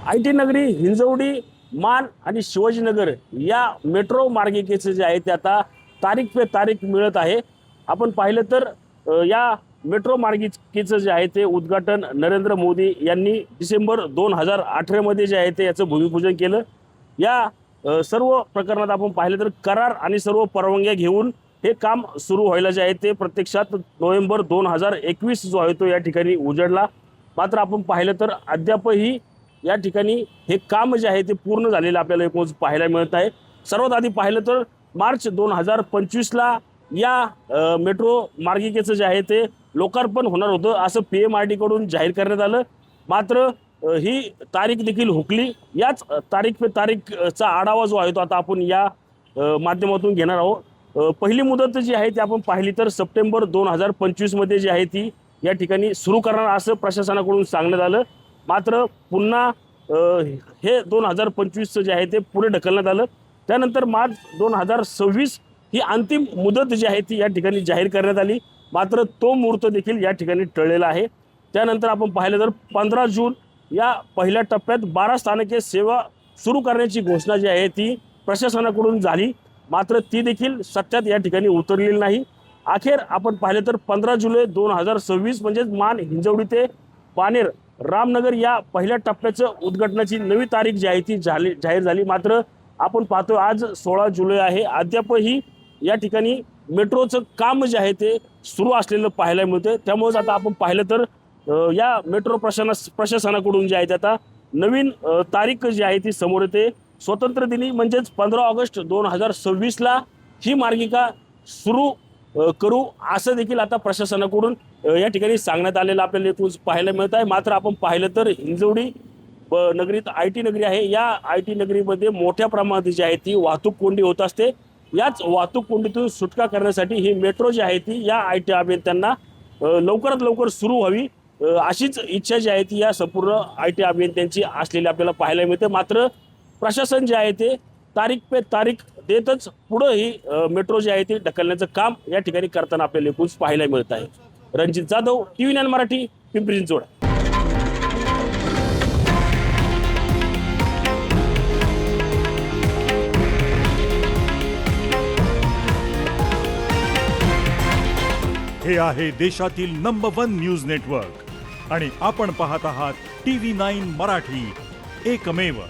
IT नगरी हिंजवडी मान आणि शिवाजीनगर या मेट्रो मार्गिकेचे जे आहे ते आता तारीख पे तारीख मिळत आहे। आपण पाहिलं तर या मेट्रो मार्गिकेचं जे आहे ते उद्घाटन नरेंद्र मोदी यांनी डिसेंबर 2018 मध्ये जे आहे ते याचं भूमिपूजन केलं। या सर्व प्रकरणात आपण पाहिलं तर करार आणि सर्व परवानग्या घेऊन हे काम सुरू व्हायला जे आहे ते प्रत्यक्षात नोव्हेंबर 2021 जो आहे तो या ठिकाणी उजळला। मात्र आपण पाहिलं तर अद्यापही या ठिकाणी हे काम जे आहे ते पूर्ण झालेलं आपल्याला एकूणच पाहायला मिळत आहे। सर्वात आधी पाहिलं तर मार्च 2025 ला या मेट्रो मार्गिकेचं जे आहे ते लोकार्पण होणार होतं असं PMRD कडून जाहीर करण्यात आलं। मात्र ही तारीख देखील हुकली। याच तारीख पे तारीखचा आढावा जो आहे तो आता आपण या माध्यमातून घेणार आहोत। पहिली मुदत जी आहे ती आपण पाहिली तर सप्टेंबर 2025 मध्ये जी आहे ती या ठिकाणी सुरू करणार असं प्रशासनाकडून सांगण्यात आलं। मात्र पुन्हा हे 2025 जे आहे ते पुढे ढकलण्यात आलं। त्यानंतर मार्च 2026 ही अंतिम मुदत जी आहे ती या ठिकाणी जाहीर करण्यात आली। मात्र तो मुहूर्त देखील या ठिकाणी टळलेला आहे। त्यानंतर आपण पाहिलं तर 15 जून या पहिल्या टप्प्यात 12 स्थानके सेवा सुरू करण्याची घोषणा जी आहे ती प्रशासनाकडून झाली। मात्र ती देखील सत्यात या ठिकाणी उतरलेली नाही। अखेर आपण पाहिलं तर 15 जुलै 2026 म्हणजे मान हिंजवडी ते पानेर रामनगर या पहिल्या टप्प्याचं उद्घाटनाची नवी तारीख जी आहे ती जाहीर झाली। मात्र आपण पाहतो आज 16 जुलै आहे, अद्यापही या ठिकाणी मेट्रोचं काम जे आहे ते सुरू असलेलं पाहायला मिळतं। त्यामुळे आता आपण पाहिलं तर या मेट्रो प्रशासनाकडून जे आहे ते आता नवीन तारीख जी आहे ती समोर येते। स्वातंत्र्य दिनी म्हणजेच 15 ऑगस्ट 2026 ला ही मार्गिका सुरू करू असं देखील आता प्रशासनाकडून या ठिकाणी सांगण्यात आलेलं आपल्याला इथून पाहायला मिळत आहे। मात्र आपण पाहिलं तर हिंजवडी नगरीत IT नगरी आहे। या IT नगरीमध्ये मोठ्या प्रमाणात जी आहे ती वाहतूक कोंडी होत असते। याच वाहतूक कोंडीतून सुटका करण्यासाठी ही मेट्रो जी आहे ती या IT अभियंत्यांना लवकरात लवकर सुरू व्हावी अशीच इच्छा जी आहे ती या संपूर्ण IT अभियंत्यांची असलेली आपल्याला पाहायला मिळते। मात्र प्रशासन जे आहे ते तारीख पे तारीख देतच पुढे ही मेट्रो जी आहे ती ढकलण्याचं काम या ठिकाणी करताना आपल्याला एकूण पाहायला मिळत आहे। रणजित जाधव, TV9 मराठी, पिंपरी चिंचवड। हे आहे देशातील नंबर 1 न्यूज नेटवर्क आणि आपण पाहत आहात TV9 मराठी, एकमेव।